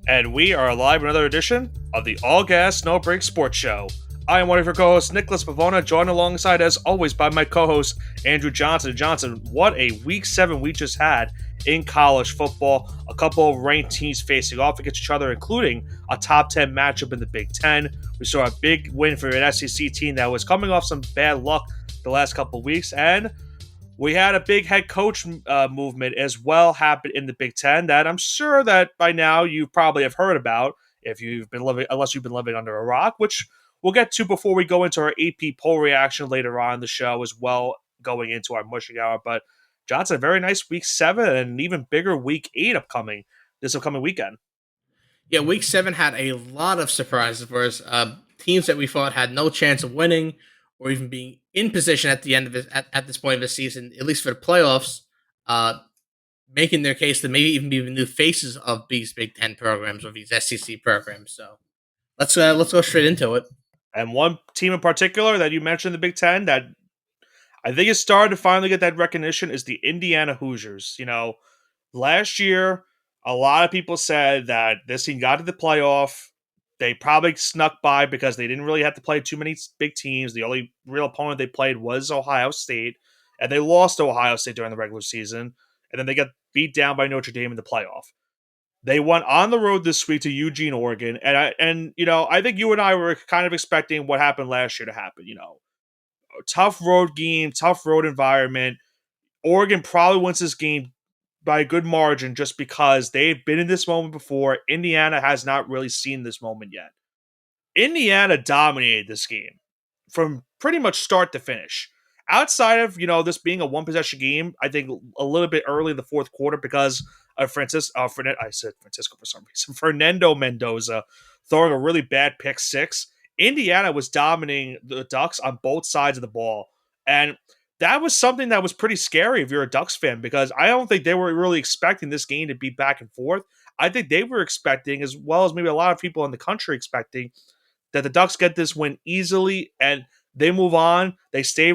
And we are live in another edition of the All Gas No Break Sports Show. I am one of your co-hosts, Nicholas Pavona, joined alongside, as always, by my co-host, Andrew Johnson. Johnson, what a Week 7 we just had in college football. A couple of ranked teams facing off against each other, including a top 10 matchup in the Big Ten. We saw a big win for an SEC team that was coming off some bad luck the last couple of weeks, and we had a big head coach movement as well happen in the Big Ten that I'm sure that by now you probably have heard about if you've been living, unless you've been living under a rock, which we'll get to before we go into our AP poll reaction later on in the show as well, going into our mushing hour. But Johnson, a very nice Week 7 and an even bigger Week 8 this upcoming weekend. Yeah, Week 7 had a lot of surprises for us. Teams that we thought had no chance of winning or even being in position at the end of it, at this point of the season, at least for the playoffs, making their case to maybe even be the new faces of these Big Ten programs or these SEC programs. So let's go straight into it. And one team in particular that you mentioned in the Big Ten that I think is starting to finally get that recognition is the Indiana Hoosiers. You know, last year, a lot of people said that this team got to the playoff. They probably snuck by because they didn't really have to play too many big teams. The only real opponent they played was Ohio State, and they lost to Ohio State during the regular season, and then they got beat down by Notre Dame in the playoff. They went on the road this week to Eugene, Oregon, and I think you and I were kind of expecting what happened last year to happen. You know, tough road game, tough road environment. Oregon probably wins this game by a good margin just because they've been in this moment before. Indiana has not really seen this moment yet. Indiana dominated this game from pretty much start to finish. Outside of, this being a one possession game, I think a little bit early in the fourth quarter because of I said Francisco for some reason, Fernando Mendoza throwing a really bad pick six. Indiana was dominating the Ducks on both sides of the ball. And that was something that was pretty scary if you're a Ducks fan, because I don't think they were really expecting this game to be back and forth. I think they were expecting, as well as maybe a lot of people in the country expecting, that the Ducks get this win easily and they move on. They stay,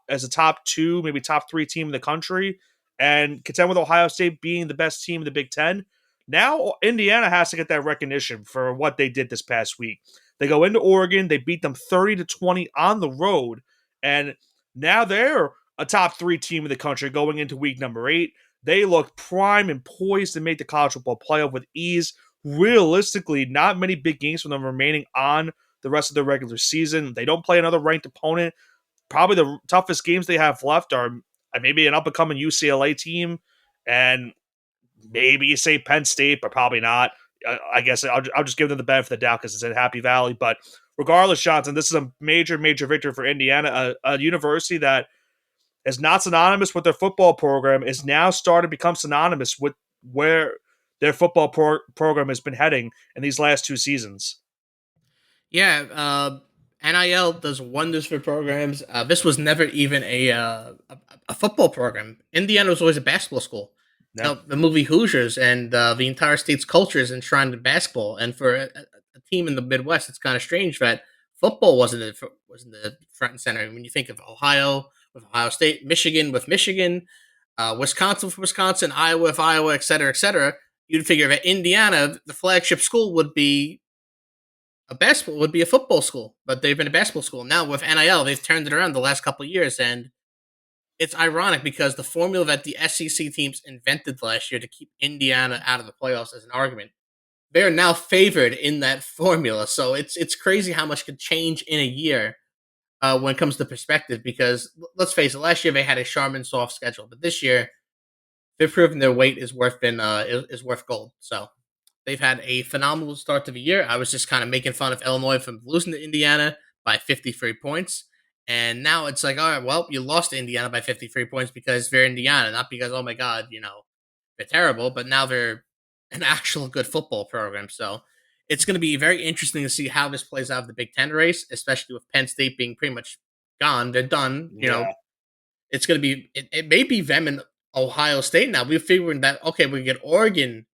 as a top 2, maybe top 3 team in the country and contend with Ohio State being the best team in the Big Ten. Now Indiana has to get that recognition for what they did this past week. They go into Oregon, they beat them 30-20 on the road, and now they're a top 3 team in the country going into week number 8. They look prime and poised to make the college football playoff with ease. Realistically, not many big games from them remaining on the rest of the regular season. They don't play another ranked opponent. Probably the toughest games they have left are maybe an up-and-coming UCLA team, and maybe you say Penn State, but probably not. I guess I'll just give them the benefit of the doubt because it's in Happy Valley. But regardless, Johnson, this is a major, major victory for Indiana, a university that is not synonymous with their football program, is now starting to become synonymous with where their football program has been heading in these last 2 seasons. Yeah, NIL does wonders for programs. This was never even a football program. Indiana was always a basketball school. Yeah. Now, the movie Hoosiers and the entire state's culture is enshrined in basketball. And for a team in the Midwest, it's kind of strange that football wasn't the front and center. When you think of Ohio with Ohio State, Michigan with Michigan, Wisconsin with Wisconsin, Iowa with Iowa, et cetera, you'd figure that Indiana, the flagship school, would be a football school, but they've been a basketball school. Now with NIL, they've turned it around the last couple of years, and it's ironic because the formula that the SEC teams invented last year to keep Indiana out of the playoffs as an argument, they're now favored in that formula. So it's crazy how much could change in a year when it comes to perspective. Because let's face it, last year they had a Charmin soft schedule, but this year they've proven their weight is worth gold. So they've had a phenomenal start to the year. I was just kind of making fun of Illinois from losing to Indiana by 53 points. And now it's like, all right, well, you lost to Indiana by 53 points because they're Indiana, not because, oh my God, they're terrible, but now they're an actual good football program. So it's going to be very interesting to see how this plays out of the Big Ten race, especially with Penn State being pretty much gone. They're done. It's going to be, it may be them and Ohio State now. We're figuring that, okay, we get Oregon,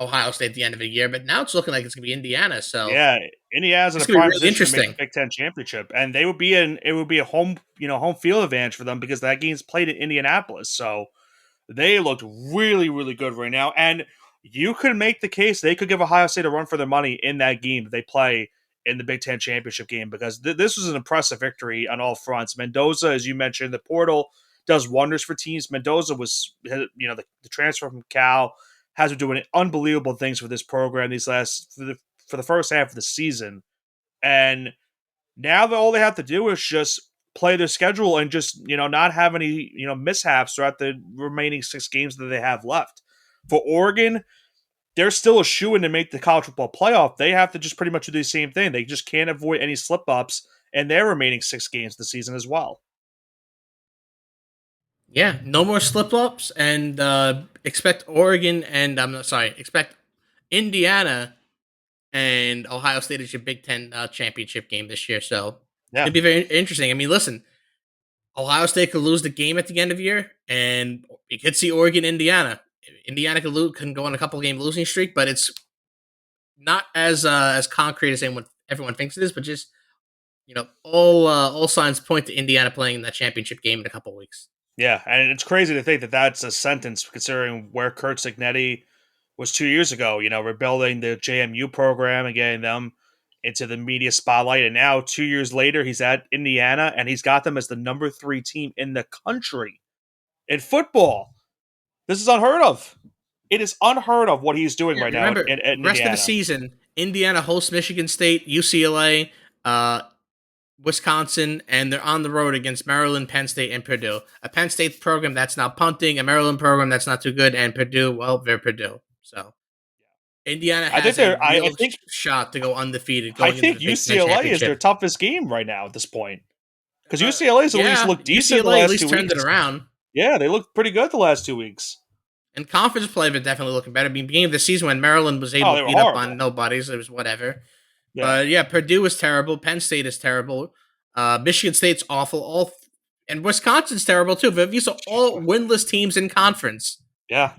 Ohio State at the end of the year, but now it's looking like it's going to be Indiana. So yeah, Indiana's in a prime position to make the Big Ten championship, and it would be a home field advantage for them because that game's played in Indianapolis. So they looked really, really good right now. And you could make the case they could give Ohio State a run for their money in that game that they play in the Big Ten championship game because this was an impressive victory on all fronts. Mendoza, as you mentioned, the portal does wonders for teams. Mendoza was, the transfer from Cal has been doing unbelievable things for this program for the first half of the season, and now that all they have to do is just play their schedule and just not have any mishaps throughout the remaining 6 games that they have left. For Oregon, they're still a shoo-in to make the college football playoff. They have to just pretty much do the same thing. They just can't avoid any slip-ups in their remaining 6 games of the season as well. Yeah, no more slip-ups, and expect Oregon and expect Indiana and Ohio State is your Big Ten championship game this year. So Yeah. it'd be very interesting. I mean, listen, Ohio State could lose the game at the end of the year, and you could see Oregon, Indiana. Indiana can go on a couple game losing streak, but it's not as concrete as everyone thinks it is. But just all signs point to Indiana playing in that championship game in a couple weeks. Yeah, and it's crazy to think that that's a sentence considering where Curt Cignetti was 2 years ago. Rebuilding the JMU program and getting them into the media spotlight, and now 2 years later, he's at Indiana and he's got them as the number 3 team in the country in football. This is unheard of. It is unheard of what he's doing right now. Remember, at the rest of the season, Indiana hosts Michigan State, UCLA, Wisconsin, and they're on the road against Maryland, Penn State, and Purdue. A Penn State program that's not punting, a Maryland program that's not too good, and Purdue, well, they're Purdue. So Indiana has a real shot to go undefeated. I think UCLA is their toughest game right now at this point. Because UCLA's at least looked decent the last 2 weeks. At least turned it around. Yeah, they looked pretty good the last 2 weeks. And conference play, but definitely looking better. I mean, beginning of the season when Maryland was able to beat up on nobodies, it was whatever. Yeah. But yeah, Purdue is terrible. Penn State is terrible. Michigan State's awful. And Wisconsin's terrible too. But these are all winless teams in conference. Yeah.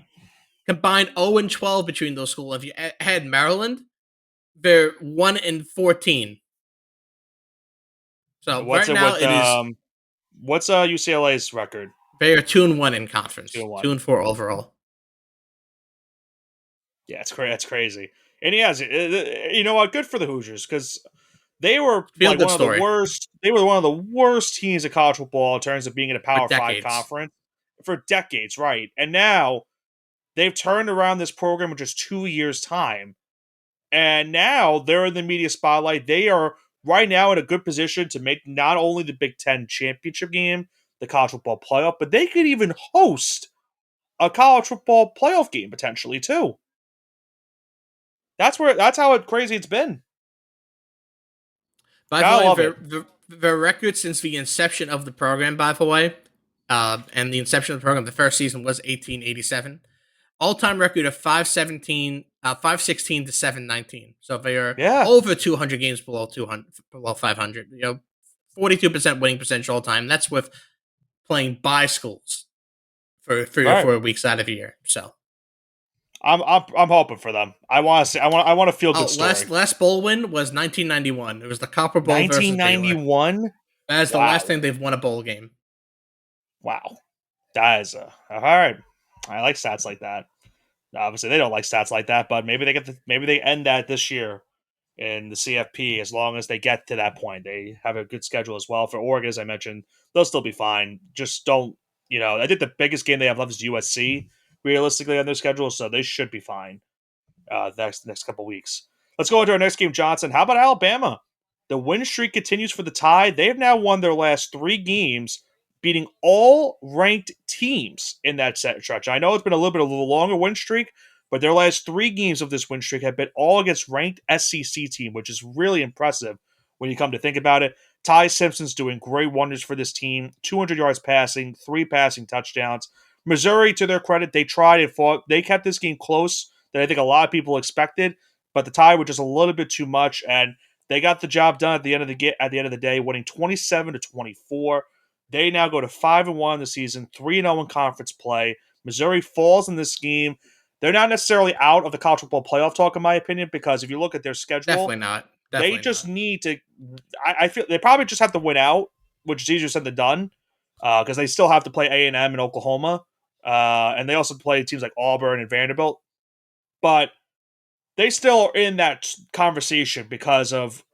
Combined 0-12 between those schools. If you had Maryland, they're 1-14. So what's right now it is. What's UCLA's record? They are 2-1 in conference. 2-4 overall. Yeah, it's crazy. And he has, you know what? Good for the Hoosiers because they were one of the worst. They were one of the worst teams of college football in terms of being in a Power 5 conference for decades, right? And now they've turned around this program in just 2 years' time, and now they're in the media spotlight. They are right now in a good position to make not only the Big Ten championship game, the college football playoff, but they could even host a college football playoff game potentially too. That's how crazy it's been. By the way, the record since the inception of the program, by the way, and the inception of the program, the first season was 1887. All-time record of 516 to 719. So they are over 200 games below 500. 42% winning percentage all time. That's with playing by schools for 3 or 4 weeks out of the year. So I'm hoping for them. I want to see. I want to feel good story. Last bowl win was 1991. It was the Copper Bowl. 1991. That is the last time they've won a bowl game. Wow, that is all right. I like stats like that. Obviously, they don't like stats like that, but maybe they end that this year in the CFP. As long as they get to that point, they have a good schedule as well. For Oregon, as I mentioned, they'll still be fine. Just don't, I think the biggest game they have left is USC. Realistically on their schedule, so they should be fine next couple weeks. Let's go into our next game, Johnson. How about Alabama? The win streak continues for the Tide. They've now won their last 3 games, beating all ranked teams in that stretch. I know it's been a little bit of a longer win streak, but their last 3 games of this win streak have been all against ranked SEC team, which is really impressive when you come to think about it. Ty Simpson's doing great wonders for this team. 200 yards passing, 3 passing touchdowns. Missouri, to their credit, they tried and fought. They kept this game close that I think a lot of people expected, but the Tide were just a little bit too much, and they got the job done at the end of the day, winning 27-24. They now go to 5-1 in the season, 3-0 in conference play. Missouri falls in this game. They're not necessarily out of the college football playoff talk, in my opinion, because if you look at their schedule, definitely not. They just need to. I feel they probably just have to win out, which is easier said than done, because they still have to play A&M and Oklahoma. And they also play teams like Auburn and Vanderbilt. but they still are in that conversation because of,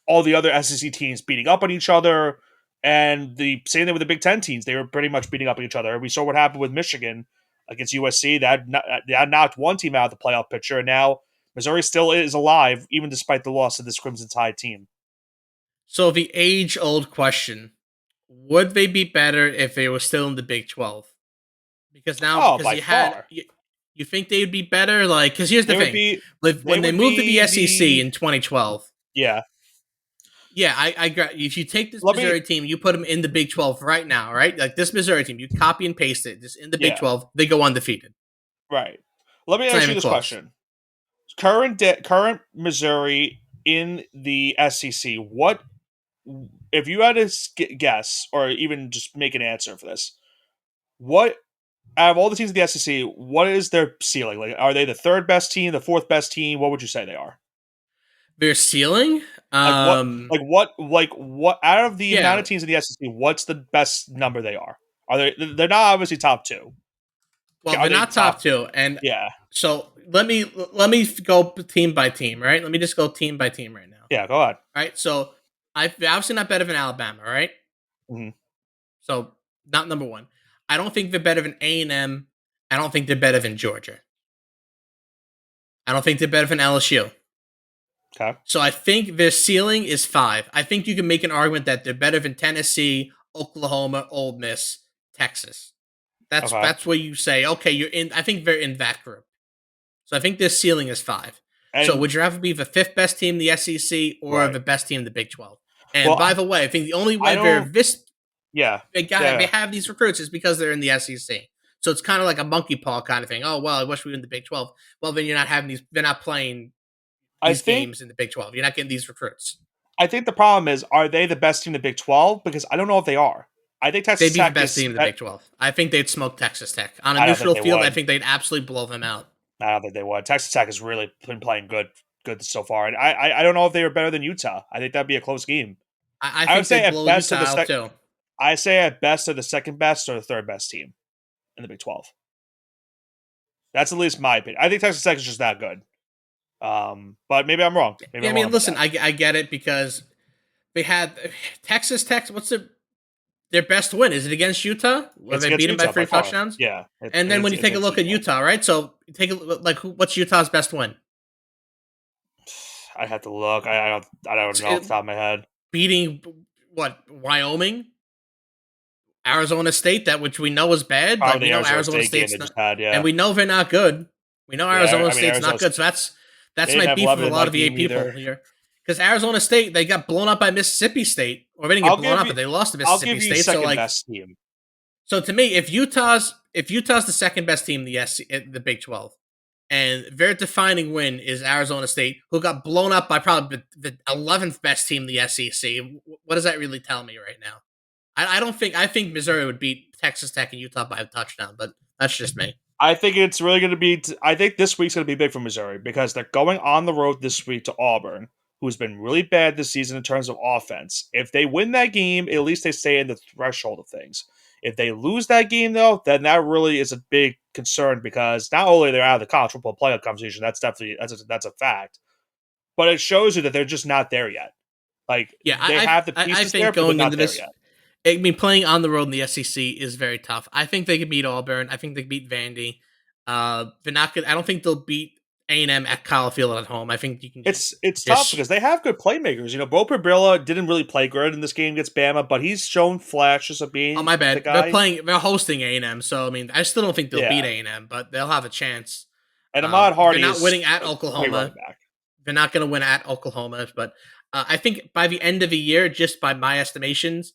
all the other SEC teams beating up on each other. And the same thing with the Big Ten teams. They were pretty much beating up on each other. We saw what happened with Michigan against USC. That knocked one team out of the playoff picture. And now Missouri still is alive, even despite the loss of this Crimson Tide team. So the age-old question, would they be better if they were still in the Big 12? Because now, because you think they would be better? Like, because here's the thing: when they moved to the SEC in 2012, yeah, I got. If you take this Missouri team, you put them in the Big 12 right now, right? Like this Missouri team, you copy and paste it just in the Big 12, they go undefeated. Right. Let me ask you this question: current Missouri in the SEC, what if you had to guess or even just make an answer for this? What out of all the teams in the SEC, what is their ceiling? Like, are they the third best team, the fourth best team? What would you say they are? Their ceiling? What out of the amount of teams in the SEC, what's the best number they are? Are they? They're not obviously top two. Well, they're not top two, and So let me go team by team, right? Let me just go team by team right now. Yeah, go ahead. All right, so I've obviously not better than Alabama, right? Mm-hmm. So not number one. I don't think they're better than A&M. I don't think they're better than Georgia. I don't think they're better than LSU. Okay. So I think their ceiling is 5. I think you can make an argument that they're better than Tennessee, Oklahoma, Ole Miss, Texas. That's where you say, okay, you're in. I think they're in that group. So I think their ceiling is 5. So would you rather be the 5th best team in the SEC or the best team in the Big 12? And by the way, I think the only way they're this, they have these recruits is because they're in the SEC. So it's kind of like a monkey paw kind of thing. Oh well, I wish we were in the Big 12. Well, then you're not having these. They're not playing these games in the Big 12. You're not getting these recruits. I think the problem is, are they the best team in the Big 12? Because I don't know if they are. I think Texas Tech. They'd be the best team in the Big 12. I think they'd smoke Texas Tech on a neutral field. I think they'd absolutely blow them out. I don't think they would. Texas Tech has really been playing good so far, and I don't know if they were better than Utah. I think that'd be a close game. I would say at best too. I say at best they're the second best or the third best team in the Big 12. That's at least my opinion. I think Texas Tech is just that good. But maybe I'm wrong. Listen, I get it because they had Texas Tech. What's their best win? Is it against Utah? Where they beat them by 3 touchdowns? Yeah. And then when you take a look at Utah, right? So take a look, what's Utah's best win? I have to look. I don't know off the top of my head. Beating Wyoming, Arizona State, that which we know is bad. But we know Arizona State's not, and we know they're not good. We know Arizona State's not good. So that's my beef with a lot of the people here. Because Arizona State, they got blown up by Mississippi State, or they didn't get blown up, but they lost to Mississippi State. So best team. So to me, if Utah's the second best team in the Big 12, and their defining win is Arizona State, who got blown up by probably the 11th best team in the SEC, what does that really tell me right now? I think Missouri would beat Texas Tech and Utah by a touchdown, but that's just me. I think it's really going to be. I think this week's going to be big for Missouri because they're going on the road this week to Auburn, who's been really bad this season in terms of offense. If they win that game, at least they stay in the threshold of things. If they lose that game, though, then that really is a big concern because not only they're out of the college football playoff conversation, that's a fact, but it shows you that they're just not there yet. Like, they have the pieces there, but they're not there yet. I mean, playing on the road in the SEC is very tough. I think they could beat Auburn. I think they could beat Vandy. They're not good. I don't think they'll beat A&M at Kyle Field at home. I think you can. It's tough because they have good playmakers. Bo Perbilla didn't really play good in this game against Bama, but he's shown flashes of being. Oh my bad. They're hosting A&M, so I mean, I still don't think they'll beat A&M, but they'll have a chance. And Ahmad Hardy they're not winning at Oklahoma. They're not going to win at Oklahoma, but I think by the end of the year, just by my estimations.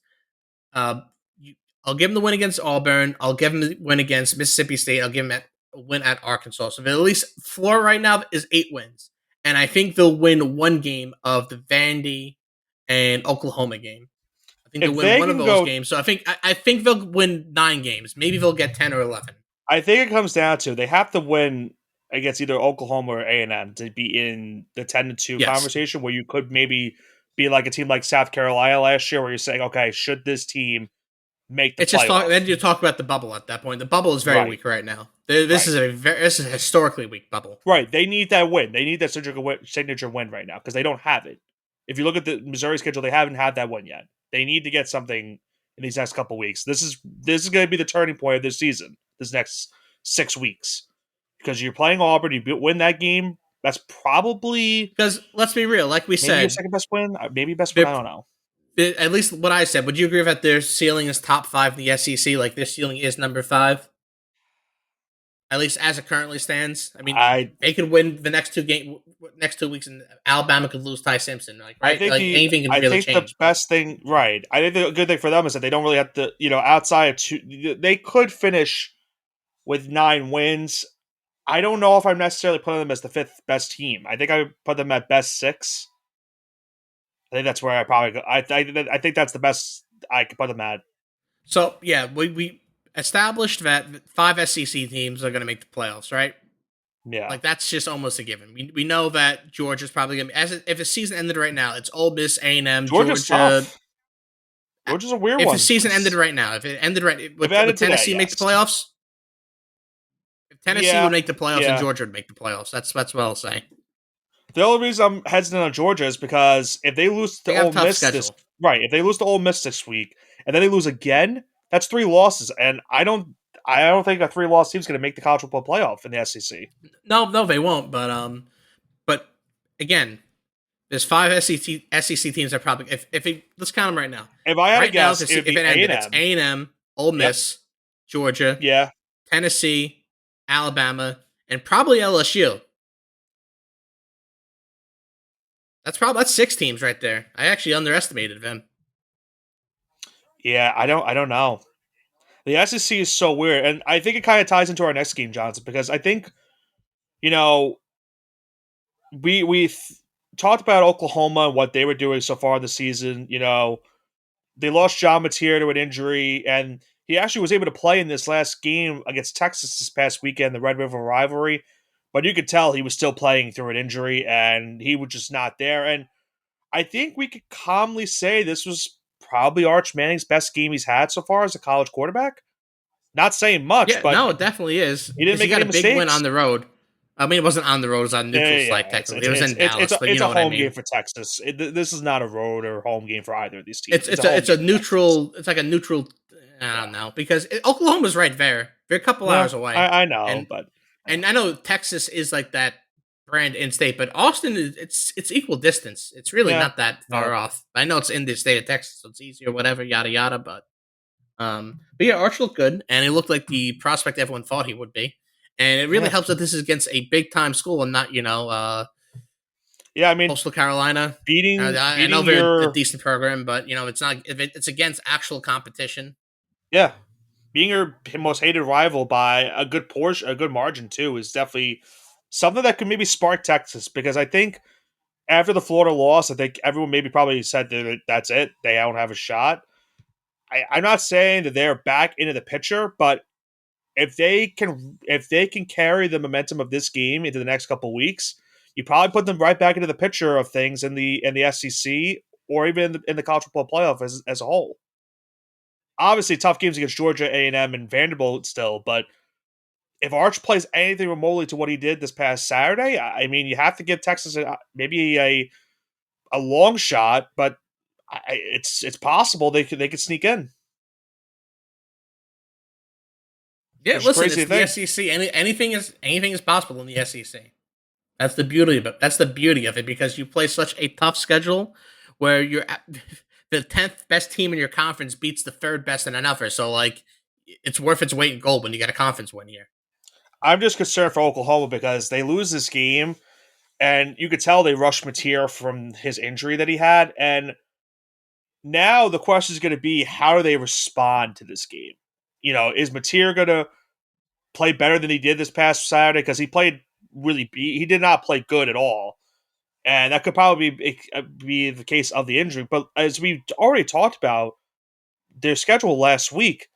I'll give them the win against Auburn. I'll give them the win against Mississippi State. I'll give them a win at Arkansas. So at least floor right now is 8 wins. And I think they'll win one game of the Vandy and Oklahoma game. I think they'll win one of those games. So I think they'll win 9 games. Maybe they'll get 10 or 11. I think it comes down to they have to win against either Oklahoma or A&M to be in the 10-2 conversation where you could maybe be like a team like South Carolina last year where you're saying, okay, should this team make the It's just playoff. then you talk about the bubble at that point. The bubble is very Right, weak right now. This right, is this is a historically weak bubble. right. They need that win. They need that signature win right now because they don't have it. If you look at the Missouri schedule, they haven't had that win yet. They need to get something in these next couple weeks. This is going to be the turning point of this season. This next 6 weeks because you're playing Auburn. You win that game. That's probably Because let's be real, like we maybe your said, second best win. Maybe best win. I don't know. at least what I said. Would you agree that their ceiling is top 5 in the SEC? Like their ceiling is number 5, at least as it currently stands. I mean, I they could win the next 2 weeks, and Alabama could lose Ty Simpson. Like I right, think like anything can really the change. best thing, right? I think the good thing for them is that they don't really have to, outside of two, they could finish with 9 wins. I don't know if I'm necessarily putting them as the fifth best team. I think I would put them at best 6. I think that's where I probably go. I think that's the best I could put them at. So yeah, we established that 5 SEC teams are going to make the playoffs, right? Yeah, Like that's just almost a given. We know that Georgia's probably going to be if the season ended right now, it's Ole Miss, A&M, Georgia's Georgia. tough. Georgia's a weird If one. the season ended right now, if it ended right, If it ended would Tennessee today, make the yes. playoffs? If Tennessee Yeah, would make the playoffs, and yeah. Georgia would make the playoffs. That's what I'll say. The only reason I'm hesitant on Georgia is because if they lose They to have a Ole tough Miss this schedule. right, if they lose to Ole Miss this week and then they lose again, that's 3 losses, and I don't think a 3-loss team is going to make the college football playoff in the SEC. No, they won't. But again, there's 5 SEC teams that probably let's count them right now. If I had Right to now, guess, if it would be it ended, A&M. it's A&M, Ole Yep. Miss, Georgia, Yeah, Tennessee, Alabama, and probably LSU. That's 6 teams right there. I actually underestimated them. yeah. I don't know. The SEC is so weird, and I think it kind of ties into our next game, Johnson, because I think you know we talked about Oklahoma and what they were doing so far this season. They lost John Mateer to an injury, and he actually was able to play in this last game against Texas this past weekend, the Red River rivalry. But you could tell he was still playing through an injury, and he was just not there. And I think we could calmly say this was probably Arch Manning's best game he's had so far as a college quarterback. Not saying much, Yeah, but no, it definitely is. he didn't Because he make got any a big win mistakes. on the road. I mean, it wasn't on the road; it was on neutral site. Technically, it was in Dallas, but you It's know a what I home game mean. for Texas. This is not a road or home game for either of these teams. It's a neutral. It's like a neutral. I don't know because Oklahoma's right there. They're a couple Yeah, hours away, I know, and but and I know Texas is like that brand in state, but Austin is it's equal distance. It's really yeah, not that far off. I know it's in the state of Texas, so it's easier, whatever, yada yada. But yeah, Arch looked good, and he looked like the prospect everyone thought he would be. And it really yeah, helps that this is against a big time school and not yeah. I mean, Coastal Carolina. I know beating they're a your decent program, but it's not if it's against actual competition. yeah, being your most hated rival by a good portion, a good margin too, is definitely something that could maybe spark Texas because I think after the Florida loss, I think everyone maybe probably said that that's it. They don't have a shot. I'm not saying that they're back into the picture, but if they can carry the momentum of this game into the next couple weeks, you probably put them right back into the picture of things in the SEC or even in the college football playoff as a whole. Obviously, tough games against Georgia, A&M, and Vanderbilt still, but if Arch plays anything remotely to what he did this past Saturday, I mean, you have to give Texas maybe a long shot, but it's possible they could sneak in. Yeah, Which is listen, crazy it's to the think. SEC. Anything is possible in the SEC. That's the beauty of it. That's the beauty of it because you play such a tough schedule where the 10th best team in your conference beats the 3rd best in another. So like, it's worth its weight in gold when you get a conference win here. I'm just concerned for Oklahoma because they lose this game, and you could tell they rushed Mateer from his injury that he had, and now the question is going to be how do they respond to this game? Is Mateer going to play better than he did this past Saturday? Because he did not play good at all, and that could probably be the case of the injury. But as we already talked about, their schedule last week,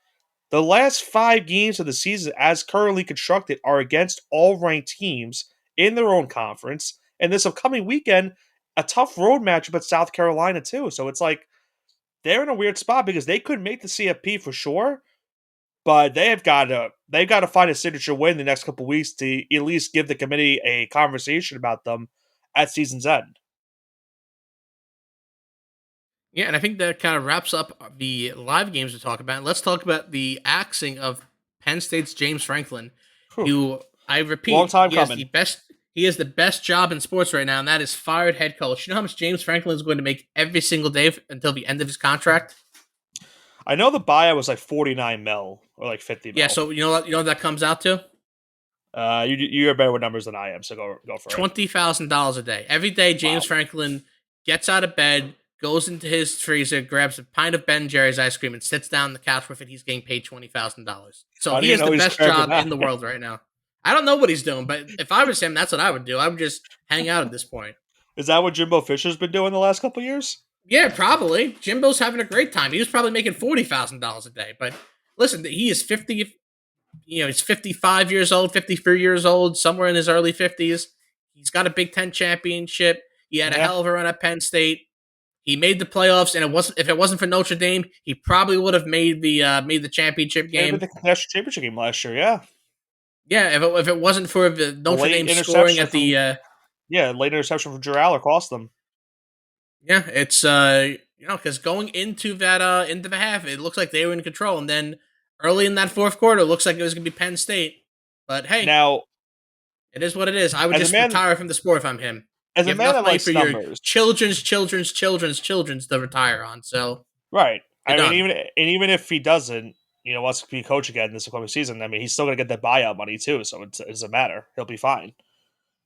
the last 5 games of the season, as currently constructed, are against all ranked teams in their own conference. And this upcoming weekend, a tough road matchup at South Carolina too. So it's like they're in a weird spot because they could make the CFP for sure, but they've got to find a signature win the next couple weeks to at least give the committee a conversation about them at season's end. Yeah, and I think that kind of wraps up the live games to talk about. Let's talk about the axing of Penn State's James Franklin, Whew. who I Long repeat, time he has coming. the best. He has the best job in sports right now, and that is fired head coach. You know how much James Franklin is going to make every single day until the end of his contract? I know the buyout was like 49 mil or like 50 Yeah, mil. so you know what that comes out to? You're better with numbers than I am, so go for it. $20,000 a day. Every day, James Wow. Franklin gets out of bed, goes into his freezer, grabs a pint of Ben Jerry's ice cream, and sits down on the couch with it. He's getting paid $20,000. So I he didn't has know the he's best grabbing job that. in the world right now. I don't know what he's doing, but if I was him, that's what I would do. I would just hang out at this point. Is that what Jimbo Fisher's been doing the last couple years? Yeah, probably. Jimbo's having a great time. He was probably making $40,000 a day. But listen, he is 50. He's 55 years old, 53 years old, somewhere in his early 50s. He's got a Big Ten championship. He had a Yeah. hell of a run at Penn State. He made the playoffs, and if it wasn't for Notre Dame, he probably would have made the championship game. Maybe the national championship game last year, yeah. Yeah, if it wasn't for the Notre late Dame scoring interception at the late interception from Drew Aller cost them. yeah, it's because going into the half, it looks like they were in control, and then early in that fourth quarter, it looks like it was going to be Penn State. But hey, Now, it is what it is. I would As a just man- retire from the sport if I'm him. as You a have man enough that money likes for your numbers, children's to retire on. So right? I You're mean, done. even if he doesn't, wants to be a coach again this upcoming season, I mean, he's still going to get that buyout money too, so it doesn't matter. He'll be fine,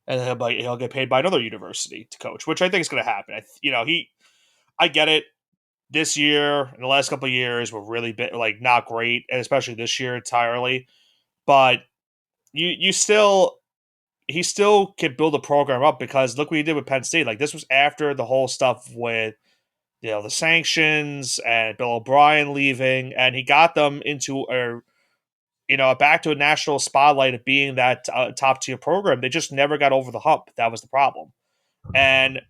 and he'll get paid by another university to coach, which I think is going to happen. I get it. This year, in the last couple of years, were really not great, and especially this year entirely. But he still can build a program up because look what he did with Penn State. Like this was after the whole stuff with the sanctions and Bill O'Brien leaving, and he got them into back to a national spotlight of being that top tier program. They just never got over the hump. That was the problem, and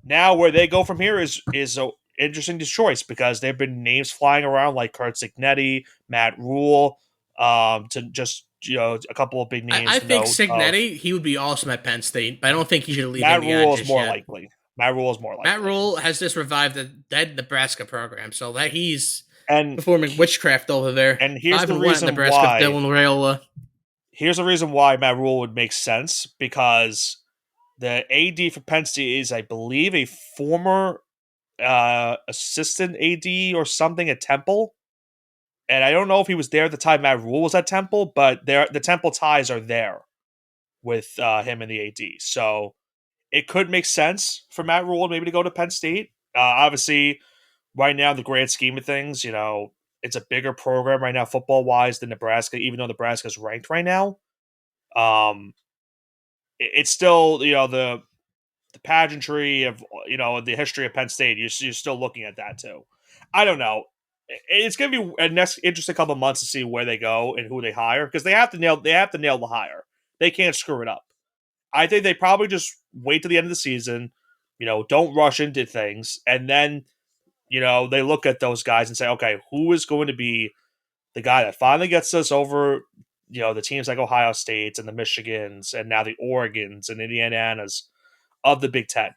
now where they go from here is a interesting choice because there have been names flying around like Kurt Signetti, Matt Rule, to just a couple of big names. I think Signetti, he would be awesome at Penn State, but I don't think he should leave Matt Indiana Rule is just more yet. likely. Matt Rule is more likely. Matt Rule has just revived the dead Nebraska program, so that he's and performing witchcraft over there. and here's the 5-1 reason Nebraska why. Dylan Raiola. Here's the reason why Matt Rule would make sense because the AD for Penn State is, I believe, a former assistant AD or something at Temple. And I don't know if he was there at the time Matt Rule was at Temple, but the Temple ties are there with him and the AD. So it could make sense for Matt Rule maybe to go to Penn State. Obviously, right now, in the grand scheme of things, it's a bigger program right now, football-wise, than Nebraska, even though Nebraska's ranked right now. It's still, the pageantry of, the history of Penn State. You're still looking at that, too. I don't know. It's going to be a next interesting couple of months to see where they go and who they hire because they have to nail the hire. They can't screw it up. I think they probably just wait to the end of the season, don't rush into things, and then, they look at those guys and say, okay, who is going to be the guy that finally gets us over, the teams like Ohio States and the Michigans and now the Oregons and Indianas of the Big Ten?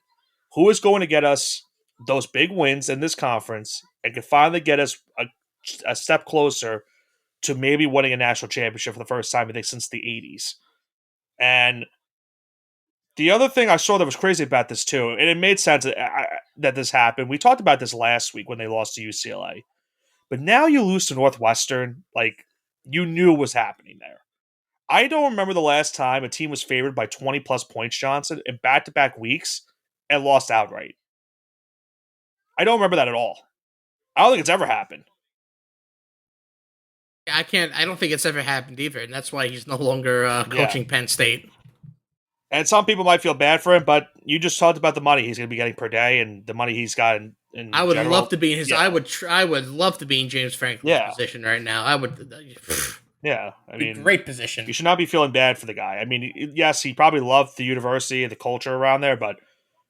Who is going to get us those big wins in this conference and can finally get us a step closer to maybe winning a national championship for the first time, I think, since the 80s. And the other thing I saw that was crazy about this, too, and it made sense that this happened. We talked about this last week when they lost to UCLA. But now you lose to Northwestern, like you knew was happening there. I don't remember the last time a team was favored by 20-plus points, Johnson, in back-to-back weeks and lost outright. I don't remember that at all. I don't think it's ever happened. I don't think it's ever happened either, and that's why he's no longer coaching Penn State. And some people might feel bad for him, but you just talked about the money he's going to be getting per day and the money he's got in I would general. love to be in his. Yeah. I would love to be in James Franklin's position right now. I would. Yeah, I mean, great position. You should not be feeling bad for the guy. I mean, yes, he probably loved the university and the culture around there, but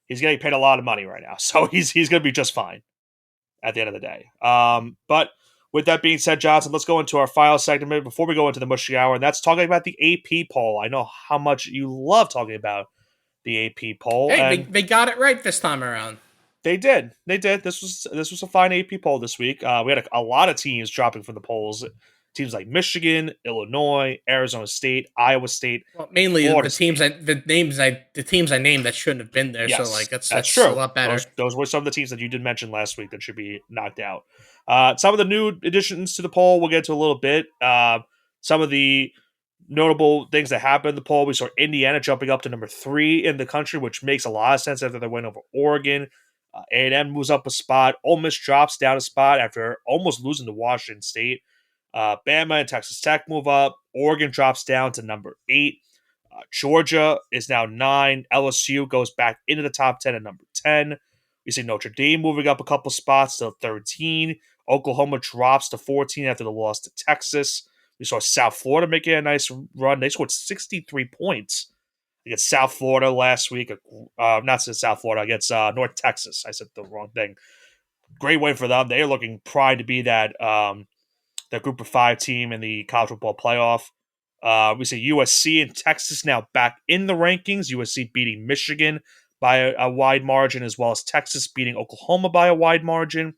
he's getting paid a lot of money right now, so he's going to be just fine. at the end of the day. But with that being said, Johnson, let's go into our final segment before we go into the mushy hour, and that's talking about the AP poll. I know how much you love talking about the AP poll, Hey, and they got it right this time around. they did. They did. This was a fine AP poll this week. We had a lot of teams dropping from the polls. Teams like Michigan, Illinois, Arizona State, Iowa State, Well, mainly Florida State. the teams I named that shouldn't have been there. So Yes, like that's that's a true. lot better. Those were some of the teams that you did mention last week that should be knocked out. Some of the new additions to the poll we'll get to a little bit. Some of the notable things that happened in the poll, we saw Indiana jumping up to number 3 in the country, which makes a lot of sense after they win over Oregon. A&M moves up a spot. Ole Miss drops down a spot after almost losing to Washington State. Bama and Texas Tech move up. Oregon drops down to number 8. Georgia is now 9. LSU goes back into the top 10 at number 10. We see Notre Dame moving up a couple spots to 13. Oklahoma drops to 14 after the loss to Texas. We saw South Florida making a nice run. They scored 63 points against South Florida last week. Not South Florida, against North Texas. I said the wrong thing. Great win for them. They are looking primed to be that group of 5 team in the college football playoff. We see USC and Texas now back in the rankings. USC beating Michigan by a wide margin, as well as Texas beating Oklahoma by a wide margin.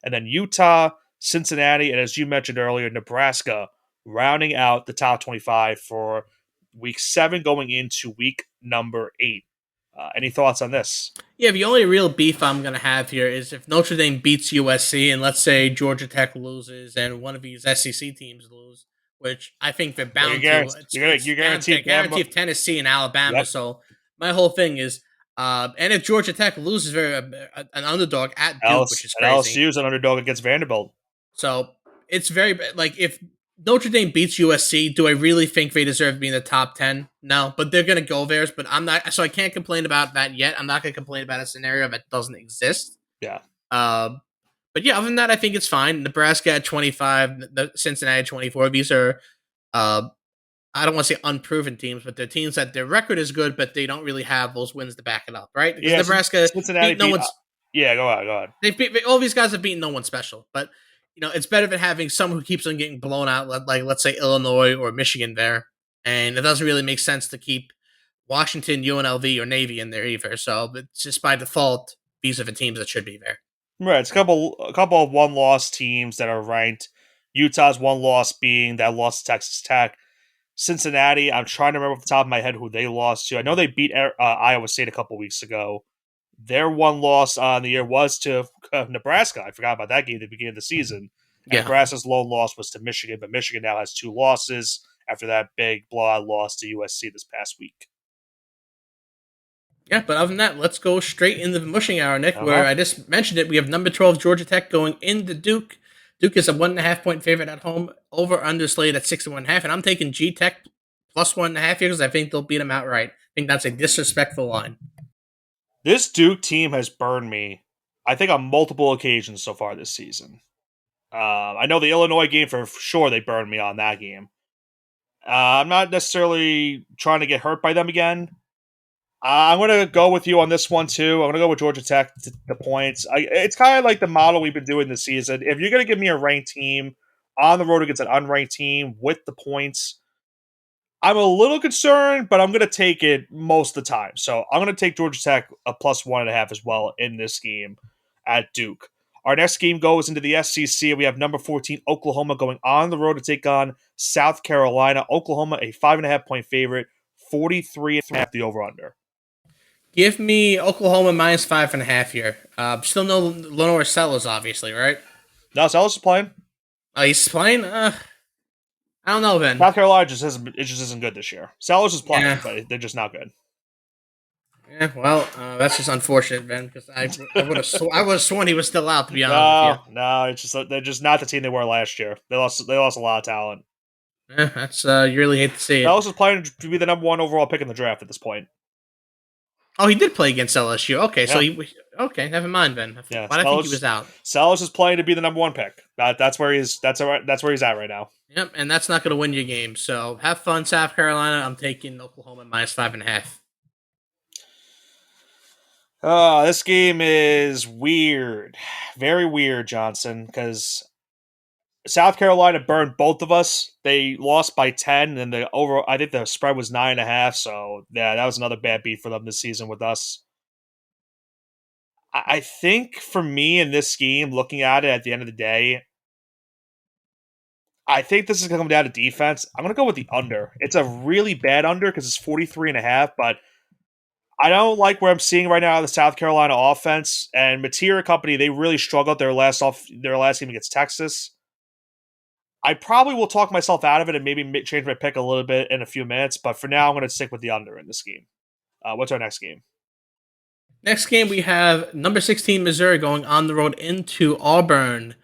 And then Utah, Cincinnati, and as you mentioned earlier, Nebraska rounding out the top 25 for week 7 going into week number 8. Any thoughts on this? Yeah, the only real beef I'm going to have here is if Notre Dame beats USC and let's say Georgia Tech loses and one of these SEC teams lose, which I think they're bound to. You guarantee if Tennessee and Alabama. Yep. So my whole thing is, and if Georgia Tech loses an underdog at Duke, which is crazy. LSU is an underdog against Vanderbilt. So it's very like if Notre Dame beats USC, do I really think they deserve to be in the top 10? No, but they're going to go there. But I'm not, so I can't complain about that yet. I'm not going to complain about a scenario that doesn't exist. Yeah. But yeah, other than that, I think it's fine. Nebraska at 25, Cincinnati at 24. These are, I don't want to say unproven teams, but they're teams that their record is good, but they don't really have those wins to back it up, right? Because Nebraska, Cincinnati no one's. Yeah, go ahead. All these guys have beaten no one special, but it's better than having someone who keeps on getting blown out, like let's say Illinois or Michigan there, and it doesn't really make sense to keep Washington, UNLV, or Navy in there either. So it's just by default, these are the teams that should be there. Right, it's a couple of one-loss teams that are ranked. Utah's one loss being that loss to Texas Tech. Cincinnati, I'm trying to remember off the top of my head who they lost to. I know they beat Iowa State a couple weeks ago. Their one loss on the year was to Nebraska. I forgot about that game at the beginning of the season. Yeah. Nebraska's lone loss was to Michigan, but Michigan now has 2 losses after that big blowout loss to USC this past week. Yeah, but other than that, let's go straight into the mushing hour, Nick, where I just mentioned it. We have number 12, Georgia Tech, going into Duke. Duke is a 1.5-point favorite at home, over under slate at 61.5, and I'm taking G Tech plus 1.5 here because I think they'll beat them outright. I think that's a disrespectful line. This Duke team has burned me, I think, on multiple occasions so far this season. I know the Illinois game for sure they burned me on that game. I'm not necessarily trying to get hurt by them again. I'm going to go with you on this one, too. I'm going to go with Georgia Tech to the points. It's kind of like the model we've been doing this season. If you're going to give me a ranked team on the road against an unranked team with the points, I'm a little concerned, but I'm going to take it most of the time. So I'm going to take Georgia Tech a plus 1.5 as well in this game at Duke. Our next game goes into the SEC. We have number 14, Oklahoma, going on the road to take on South Carolina. Oklahoma, a 5.5-point favorite, 43.5 the over-under. Give me Oklahoma minus 5.5 here. Still no Lenore Sellers, obviously, right? No, Sellers is playing. Oh, he's playing? I don't know, then. South Carolina just isn't good this year. Sellers is playing, but they're just not good. Yeah, well, that's just unfortunate, Ben, because I would have sworn he was still out, to be honest with you. No, it's just they're just not the team they were last year. They lost a lot of talent. Yeah, that's you really hate to see it. Sellers is playing to be the number 1 overall pick in the draft at this point. Oh, he did play against LSU. Okay, yeah. So never mind, Ben. Yeah, why did I think he was out? Sellers is playing to be the number 1 pick. That's where he's at right now. Yep, and that's not going to win your game. So have fun, South Carolina. I'm taking Oklahoma minus 5.5. This game is weird. Very weird, Johnson, because South Carolina burned both of us. They lost by 10, and I think the spread was 9.5. So yeah, that was another bad beat for them this season with us. I think for me in this game, looking at it at the end of the day, I think this is going to come down to defense. I'm going to go with the under. It's a really bad under because it's 43.5, but I don't like what I'm seeing right now of the South Carolina offense and Materia Company. They really struggled their last game against Texas. I probably will talk myself out of it and maybe change my pick a little bit in a few minutes, but for now, I'm going to stick with the under in this game. What's our next game? Next game, we have number 16 Missouri going on the road into Auburn.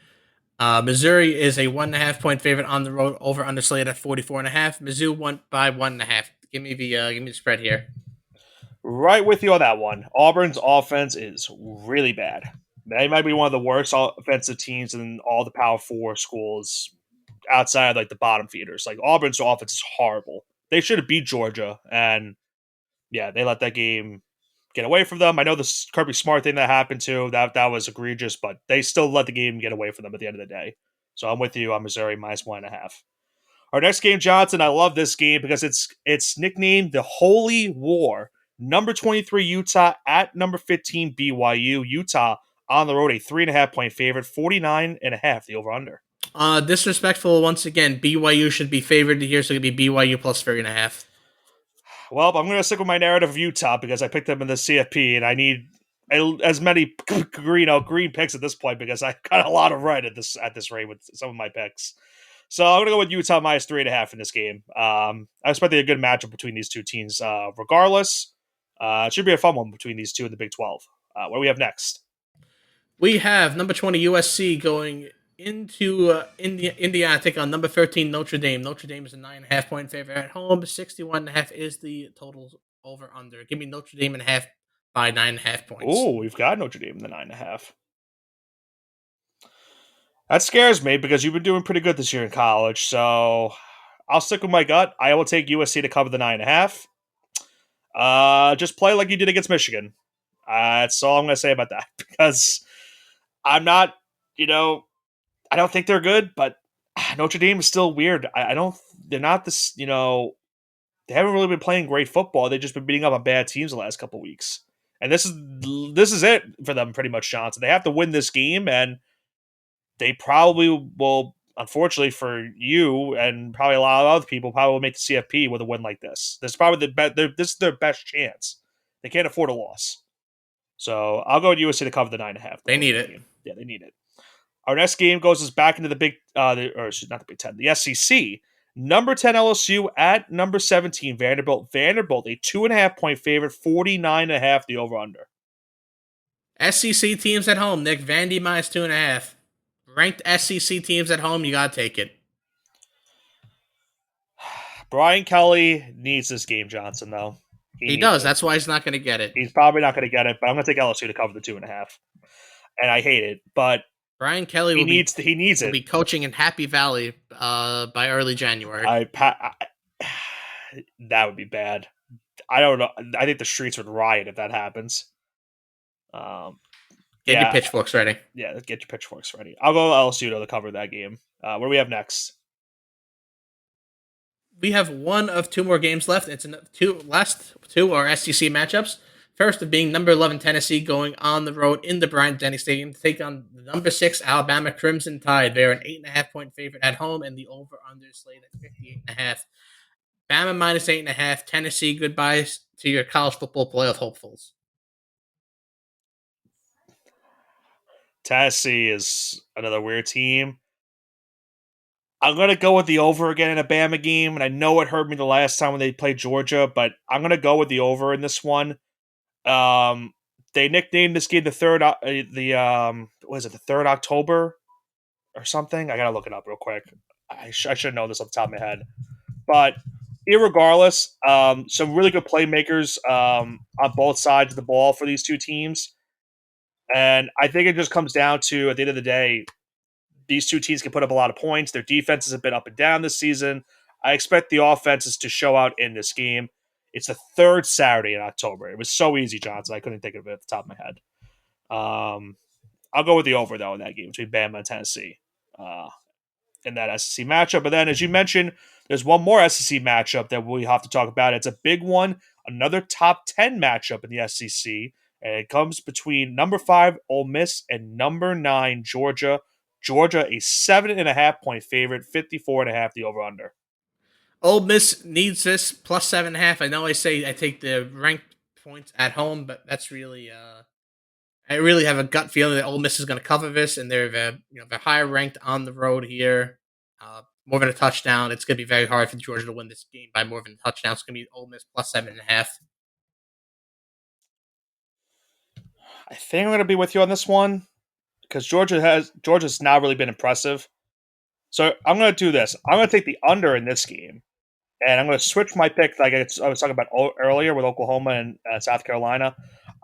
Missouri is a 1.5 point favorite on the road, over under slated at 44.5. Mizzou won by 1.5. Give me the spread here. Right with you on that one. Auburn's offense is really bad. They might be one of the worst offensive teams in all the Power Four schools outside of like the bottom feeders. Like Auburn's offense is horrible. They should have beat Georgia, and yeah, they let that game get away from them. I know the Kirby Smart thing that happened too. That was egregious, but they still let the game get away from them at the end of the day. So I'm with you on Missouri minus 1.5. Our next game, Johnson, I love this game because it's nicknamed the Holy War. Number 23 Utah at number 15 BYU. Utah on the road, a 3.5 point favorite, 49.5 the over under. Disrespectful once again. BYU should be favored here, so it could be BYU plus 3.5. Well, I'm going to stick with my narrative of Utah because I picked them in the CFP, and I need as many green picks at this point because I got a lot of red at this rate with some of my picks. So I'm going to go with Utah minus 3.5 in this game. I expect a good matchup between these two teams. Regardless, it should be a fun one between these two in the Big 12. What do we have next? We have number 20 USC going into Indiana, take on number 13 Notre Dame. Notre Dame is a 9.5 point favorite at home. 61.5 is the total over under. Give me Notre Dame and a half by 9.5 points. Oh, we've got Notre Dame in the 9.5. That scares me because you've been doing pretty good this year in college. So I'll stick with my gut. I will take USC to cover the 9.5. Just play like you did against Michigan. That's all I'm going to say about that because I'm not, I don't think they're good, but Notre Dame is still weird. They're not this, they haven't really been playing great football. They've just been beating up on bad teams the last couple weeks. And this is it for them pretty much, Johnson. They have to win this game, and they probably will, unfortunately for you and probably a lot of other people, probably will make the CFP with a win like this. This is probably this is their best chance. They can't afford a loss. So I'll go with USC to cover the 9.5. They need it. Yeah, they need it. Our next game goes us back into the not the Big Ten, the SEC. Number 10 LSU at number 17 Vanderbilt. Vanderbilt, a 2.5 point favorite, 49.5 the over under. SEC teams at home, Nick. Vandy minus 2.5. Ranked SEC teams at home, you gotta take it. Brian Kelly needs this game, Johnson, though. He does. That's why he's not going to get it. He's probably not going to get it, but I'm going to take LSU to cover the 2.5. And I hate it, but Brian Kelly needs it. Will be coaching in Happy Valley by early January. That would be bad. I don't know. I think the streets would riot if that happens. Get your pitchforks ready. Yeah, get your pitchforks ready. I'll go LSU to cover that game. What do we have next? We have one of two more games left. It's last two are SEC matchups. First of being number 11 Tennessee going on the road in the Bryant-Denny Stadium to take on the number 6 Alabama Crimson Tide. They're an 8.5 point favorite at home, and the over/under slate at 58.5. Bama minus 8.5. Tennessee, goodbye to your college football playoff hopefuls. Tennessee is another weird team. I'm going to go with the over again in a Bama game, and I know it hurt me the last time when they played Georgia, but I'm going to go with the over in this one. They nicknamed this game the 3rd October or something? I got to look it up real quick. I should know this off the top of my head. But irregardless, some really good playmakers on both sides of the ball for these two teams. And I think it just comes down to, at the end of the day, these two teams can put up a lot of points. Their defenses have been up and down this season. I expect the offenses to show out in this game. It's the third Saturday in October. It was so easy, Johnson. I couldn't think of it at the top of my head. I'll go with the over, though, in that game between Bama and Tennessee in that SEC matchup. But then, as you mentioned, there's one more SEC matchup that we have to talk about. It's a big one, another top 10 matchup in the SEC, and it comes between number 5 Ole Miss and number 9 Georgia. Georgia, a 7.5-point favorite, 54.5 the over/under. Ole Miss needs this plus 7.5. I know I say I take the ranked points at home, but that's really I really have a gut feeling that Ole Miss is going to cover this, and they're higher ranked on the road here. More than a touchdown. It's going to be very hard for Georgia to win this game by more than a touchdown. It's going to be Ole Miss plus 7.5. I think I'm going to be with you on this one because Georgia's not really been impressive. So I'm going to do this. I'm going to take the under in this game, and I'm going to switch my pick like I was talking about earlier with Oklahoma and South Carolina.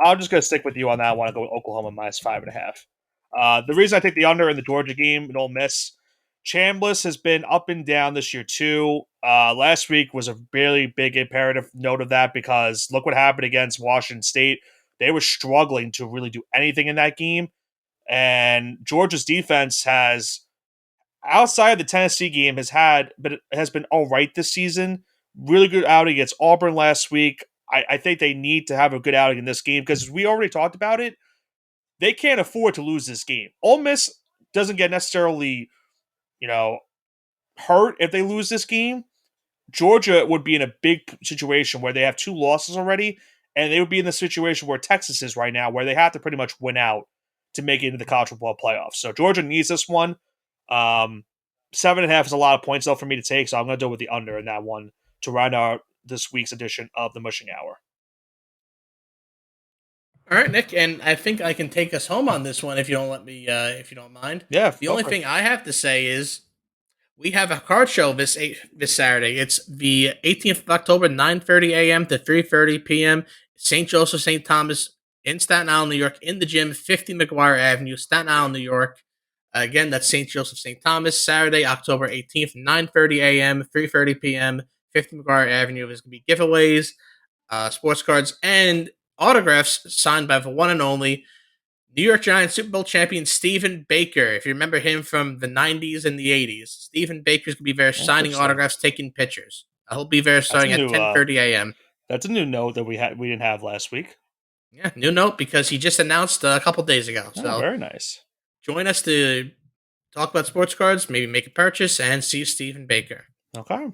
I'm just going to stick with you on that one and go with Oklahoma minus 5.5. The reason I take the under in the Georgia game in Ole Miss, Chambliss has been up and down this year too. Last week was a really big imperative note of that because look what happened against Washington State. They were struggling to really do anything in that game. And Georgia's defense has, outside of the Tennessee game, has been all right this season. Really good outing against Auburn last week. I think they need to have a good outing in this game because we already talked about it. They can't afford to lose this game. Ole Miss doesn't get necessarily, hurt if they lose this game. Georgia would be in a big situation where they have 2 losses already, and they would be in the situation where Texas is right now, where they have to pretty much win out to make it into the college football playoffs. So Georgia needs this one. 7.5 is a lot of points though for me to take, so I'm going to go with the under in that one to round out this week's edition of the Mushing Hour. All right, Nick, and I think I can take us home on this one if you don't let me, if you don't mind. Yeah. The only thing I have to say is we have a card show this Saturday. It's the 18th of October, 9:30 a.m. to 3:30 p.m. St. Joseph St. Thomas in Staten Island, New York, in the gym, 50 McGuire Avenue, Staten Island, New York. Again, that's St. Joseph St. Thomas, Saturday, October 18th, 9:30 a.m., 3:30 p.m., 50 McGuire Avenue. There's going to be giveaways, sports cards, and autographs signed by the one and only New York Giants Super Bowl champion Stephen Baker. If you remember him from the 90s and the 80s, Stephen Baker's going to be there signing autographs, taking pictures. He'll be there starting at 10:30 a.m. That's a new note that we didn't have last week. Yeah, new note because he just announced a couple days ago. So very nice. Join us to talk about sports cards, maybe make a purchase, and see Stephen Baker. Okay.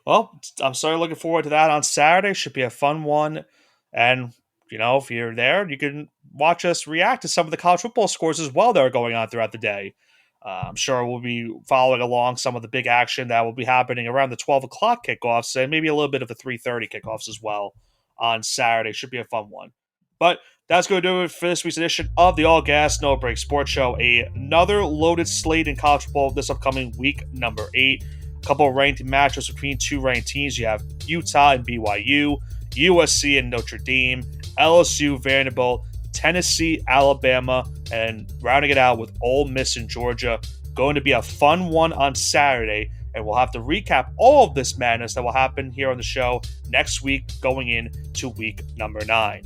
Well, I'm so looking forward to that on Saturday. Should be a fun one. And, if you're there, you can watch us react to some of the college football scores as well that are going on throughout the day. I'm sure we'll be following along some of the big action that will be happening around the 12 o'clock kickoffs and maybe a little bit of the 3:30 kickoffs as well on Saturday. Should be a fun one. But that's going to do it for this week's edition of the All Gas No Break Sports Show. Another loaded slate in college football this upcoming week, number 8. A couple of ranked matchups between 2 ranked teams. You have Utah and BYU, USC and Notre Dame, LSU, Vanderbilt, Tennessee, Alabama, and rounding it out with Ole Miss and Georgia. Going to be a fun one on Saturday, and we'll have to recap all of this madness that will happen here on the show next week going into week number 9.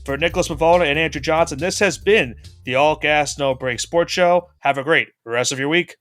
For Nicholas Mavona and Andrew Johnson, this has been the All Gas No Break Sports Show. Have a great rest of your week.